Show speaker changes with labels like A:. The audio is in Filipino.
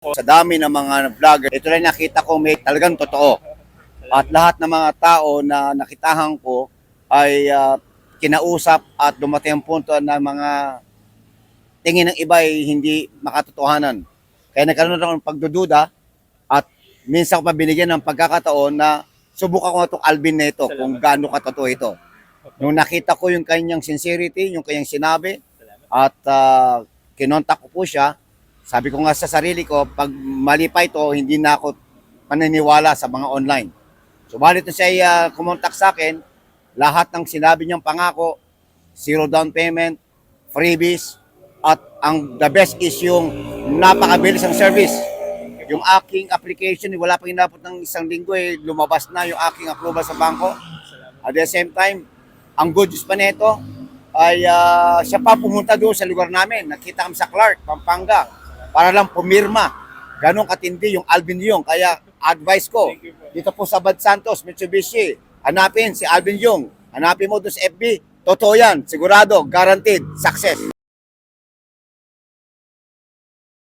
A: Sa dami ng mga vlogger, ito lang nakita ko may talagang totoo. At lahat ng mga tao na nakitahan ko ay kinausap at dumating ang punto na mga tingin ng iba ay hindi makatotohanan. Kaya nagkaroon ako ng pagdududa at minsan ko pa binigyan ng pagkakataon na subukan ko itong Alvin na ito kung gaano katotoo ito. Nung nakita ko yung kanyang sincerity, yung kanyang sinabi, at kinontak ko po siya, sabi ko nga sa sarili ko, pag mali pa ito, hindi na ako paniniwala sa mga online. Subalit nung siya kumontak sa akin, lahat ng sinabi niyang pangako, zero down payment, freebies, at ang the best is yung napakabilis ang service. Yung aking application, wala pang inabot ng isang linggo, lumabas na yung aking approval sa bangko. At the same time, ang good news pa nito ay siya pa pumunta doon sa lugar namin. Nakita kami sa Clark, Pampanga, para lang pumirma. Ganon katindi yung Alvin Yung. Kaya advice ko, dito po sa Bad Santos, Mitsubishi, hanapin si Alvin Yung. Hanapin mo doon sa FB. Totoo yan, sigurado, guaranteed, success.